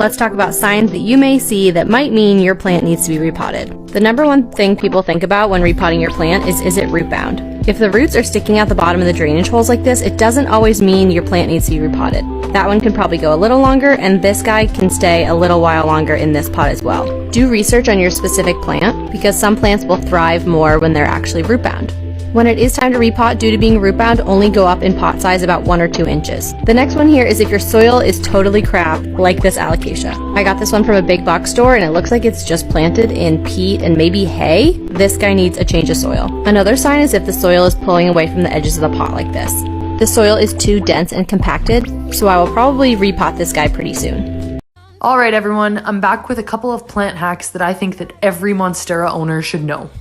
let's talk about signs that you may see that might mean your plant needs to be repotted. The number one thing people think about when repotting your plant is it root bound? If the roots are sticking out the bottom of the drainage holes like this, it doesn't always mean your plant needs to be repotted. That one can probably go a little longer, and this guy can stay a little while longer in this pot as well. Do research on your specific plant, because some plants will thrive more when they're actually root bound. When it is time to repot due to being root bound, only go up in pot size about 1 or 2 inches. The next one here is if your soil is totally crap, like this alocasia. I got this one from a big box store and it looks like it's just planted in peat and maybe hay. This guy needs a change of soil. Another sign is if the soil is pulling away from the edges of the pot like this. The soil is too dense and compacted, so I will probably repot this guy pretty soon. Alright everyone, I'm back with a couple of plant hacks that I think that every Monstera owner should know.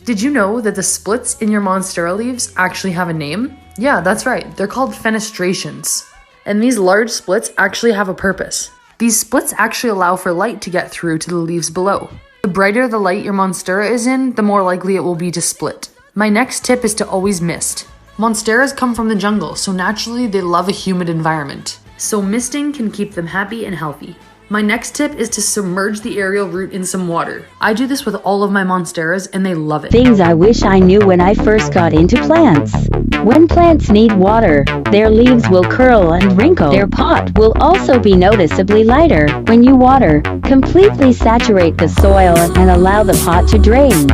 Did you know that the splits in your Monstera leaves actually have a name? Yeah, that's right. They're called fenestrations. And these large splits actually have a purpose. These splits actually allow for light to get through to the leaves below. The brighter the light your Monstera is in, the more likely it will be to split. My next tip is to always mist. Monsteras come from the jungle, so naturally they love a humid environment. So misting can keep them happy and healthy. My next tip is to submerge the aerial root in some water. I do this with all of my Monsteras and they love it. Things I wish I knew when I first got into plants. When plants need water, their leaves will curl and wrinkle. Their pot will also be noticeably lighter. When you water, completely saturate the soil and allow the pot to drain.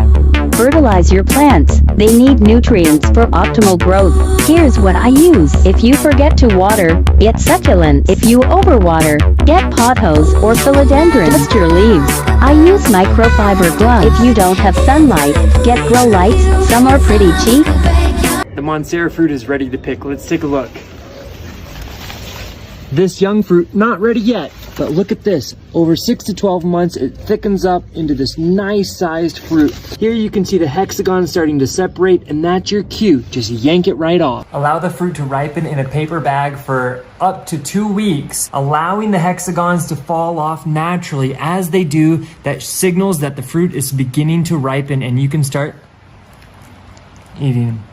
Fertilize your plants. They need nutrients for optimal growth. Here's what I use. If you forget to water, get succulents. If you overwater, get pothos or philodendron. Dust your leaves. I use microfiber gloves. If you don't have sunlight, get grow lights. Some are pretty cheap. The Monstera fruit is ready to pick. Let's take a look. This young fruit, not ready yet, but look at this. Over 6 to 12 months, it thickens up into this nice sized fruit. Here you can see the hexagon starting to separate, and that's your cue. Just yank it right off. Allow the fruit to ripen in a paper bag for up to 2 weeks, allowing the hexagons to fall off naturally. As they do, that signals that the fruit is beginning to ripen and you can start eating them.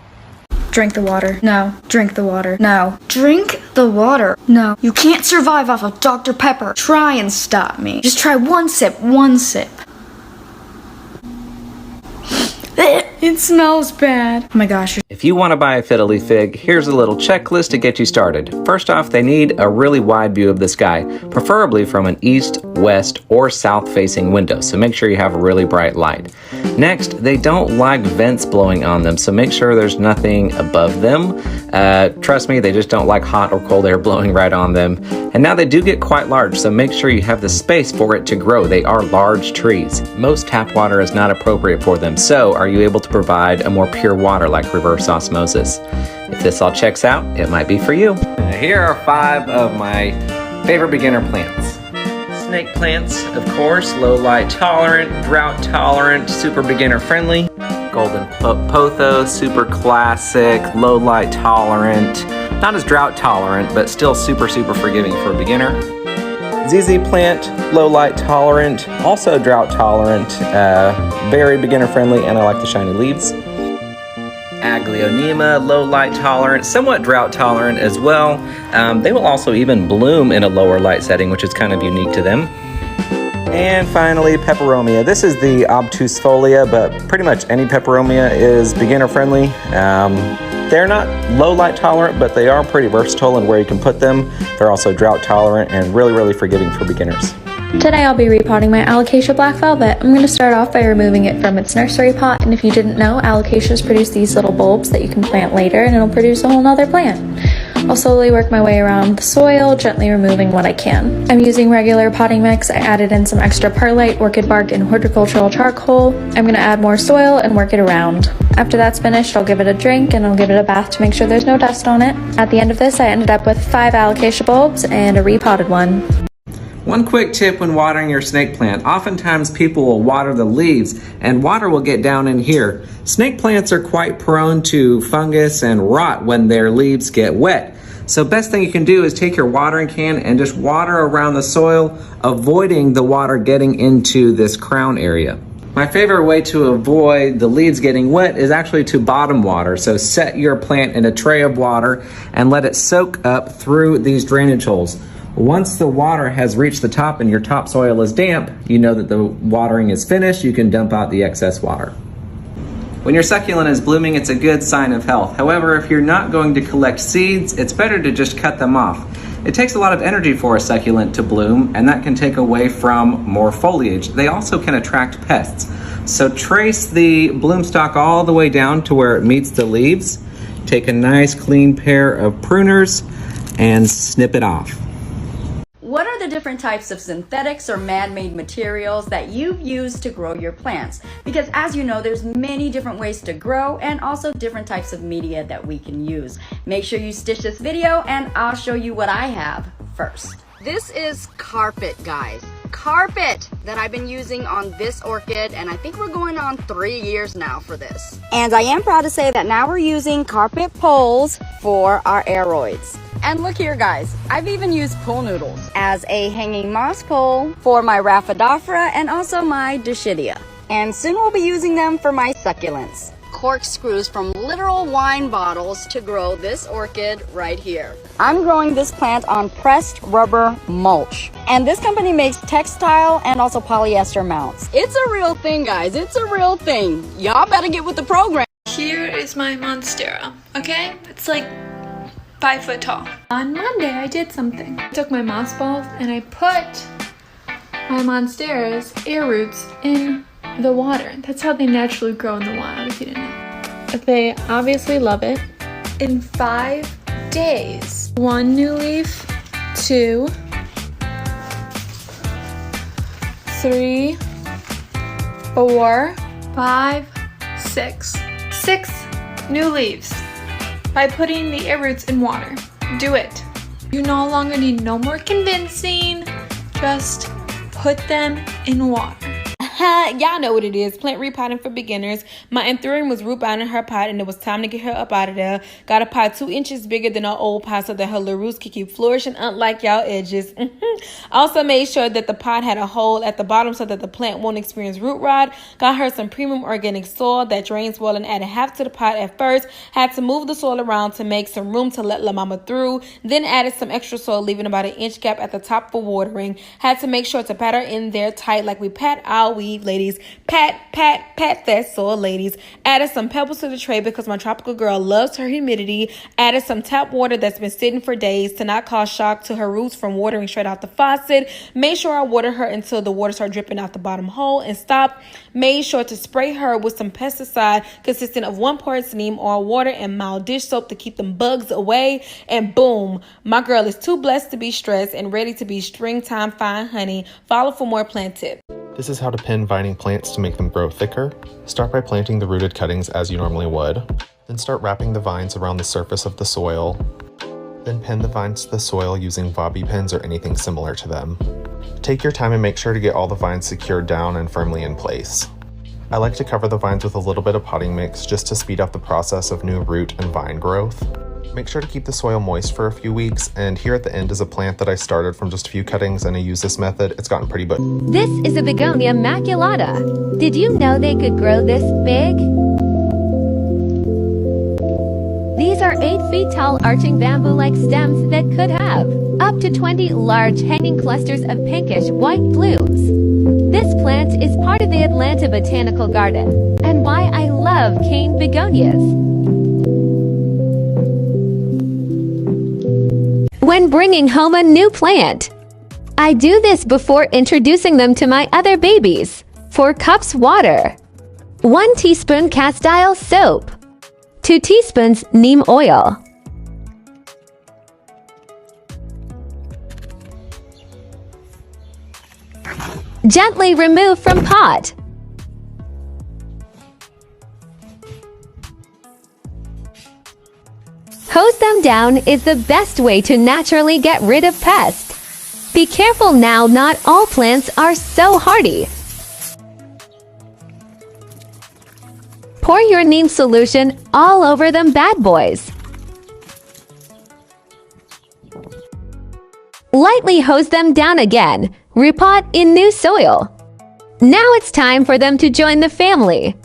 Drink the water. No. Drink the water. No. Drink the water. No. You can't survive off of Dr. Pepper. Try and stop me. Just try one sip. One sip. It smells bad. Oh my gosh. If you want to buy a fiddly fig, here's a little checklist to get you started. First off, they need a really wide view of the sky, preferably from an east, west, or south-facing window, so make sure you have a really bright light. Next, they don't like vents blowing on them, so make sure there's nothing above them. Trust me, they just don't like hot or cold air blowing right on them. And now they do get quite large, so make sure you have the space for it to grow. They are large trees. Most tap water is not appropriate for them, so are you able to provide a more pure water like reverse osmosis? If this all checks out, it might be for you. Here are 5 of my favorite beginner plants. Snake plants, of course, low light tolerant, drought tolerant, super beginner friendly. Golden pothos, super classic, low light tolerant, not as drought tolerant, but still super forgiving for a beginner. ZZ plant, low light tolerant, also drought tolerant, very beginner friendly, and I like the shiny leaves. Aglaonema, low light tolerant, somewhat drought tolerant as well. They will also even bloom in a lower light setting, which is kind of unique to them. And finally, peperomia. This is the obtusifolia, but pretty much any peperomia is beginner friendly. They're not low light tolerant, but they are pretty versatile in where you can put them. They're also drought tolerant and really forgiving for beginners. Today I'll be repotting my Alocasia Black Velvet. I'm going to start off by removing it from its nursery pot, and if you didn't know, alocasias produce these little bulbs that you can plant later and it'll produce a whole nother plant. I'll slowly work my way around the soil, gently removing what I can. I'm using regular potting mix. I added in some extra perlite, orchid bark, and horticultural charcoal. I'm going to add more soil and work it around. After that's finished, I'll give it a drink and I'll give it a bath to make sure there's no dust on it. At the end of this, I ended up with 5 alocasia bulbs and a repotted one. One quick tip when watering your snake plant. Oftentimes people will water the leaves and water will get down in here. Snake plants are quite prone to fungus and rot when their leaves get wet. So best thing you can do is take your watering can and just water around the soil, avoiding the water getting into this crown area. My favorite way to avoid the leaves getting wet is actually to bottom water. So set your plant in a tray of water and let it soak up through these drainage holes. Once the water has reached the top and your topsoil is damp, you know that the watering is finished. You can dump out the excess water. When your succulent is blooming, it's a good sign of health. However, if you're not going to collect seeds, it's better to just cut them off. It takes a lot of energy for a succulent to bloom, and that can take away from more foliage. They also can attract pests. So trace the bloom stalk all the way down to where it meets the leaves. Take a nice clean pair of pruners and snip it off. What are the different types of synthetics or man-made materials that you've used to grow your plants? Because as you know, there's many different ways to grow and also different types of media that we can use. Make sure you stitch this video and I'll show you what I have first. This is carpet, guys. Carpet that I've been using on this orchid, and I think we're going on 3 years now for this. And I am proud to say that now we're using carpet poles for our aeroids. And look here, guys, I've even used pool noodles as a hanging moss pole for my Rhaphidophora and also my Dischidia. And soon we'll be using them for my succulents. Corkscrews from literal wine bottles to grow this orchid right here. I'm growing this plant on pressed rubber mulch. And this company makes textile and also polyester mounts. It's a real thing, guys. It's a real thing. Y'all better get with the program. Here is my Monstera, okay? It's like 5 foot tall. On Monday, I did something. I took my moss balls and I put my Monstera's air roots in the water. That's how they naturally grow in the wild, if you didn't know. They obviously love it. In 5 days, 1 new leaf, 2, 3, 4, 5, 6. 6 new leaves by putting the air roots in water. Do it. You no longer need no more convincing. Just put them in water. Y'all know what it is. Plant repotting for beginners. My anthurium was root bound in her pot and it was time to get her up out of there. Got a pot 2 inches bigger than our old pot so that her little roots could keep flourishing unlike y'all edges. Also made sure that the pot had a hole at the bottom so that the plant won't experience root rot. Got her some premium organic soil that drains well and added half to the pot at first. Had to move the soil around to make some room to let La Mama through. Then added some extra soil, leaving about an inch gap at the top for watering. Had to make sure to pat her in there tight like we pat our weed, ladies. Pat that soil, ladies. Added some pebbles to the tray because my tropical girl loves her humidity. Added some tap water that's been sitting for days to not cause shock to her roots from watering straight out the faucet. Made sure I water her until the water started dripping out the bottom hole and stopped. Made sure to spray her with some pesticide consisting of 1 part neem oil water and mild dish soap to keep them bugs away. And boom, my girl is too blessed to be stressed and ready to be springtime fine honey. Follow for more plant tips. This is how to pin vining plants to make them grow thicker. Start by planting the rooted cuttings as you normally would. Then start wrapping the vines around the surface of the soil. Then pin the vines to the soil using bobby pins or anything similar to them. Take your time and make sure to get all the vines secured down and firmly in place. I like to cover the vines with a little bit of potting mix just to speed up the process of new root and vine growth. Make sure to keep the soil moist for a few weeks, and here at the end is a plant that I started from just a few cuttings and I use this method. It's gotten pretty big. This is a Begonia maculata. Did you know they could grow this big? These are 8 feet tall arching bamboo-like stems that could have up to 20 large hanging clusters of pinkish white blooms. This plant is part of the Atlanta Botanical Garden, and why I love cane begonias. When bringing home a new plant, I do this before introducing them to my other babies. 4 cups water, 1 teaspoon castile soap, 2 teaspoons neem oil, gently remove from pot. Hose them down is the best way to naturally get rid of pests. Be careful now, not all plants are so hardy. Pour your neem solution all over them bad boys. Lightly hose them down again. Repot in new soil. Now it's time for them to join the family.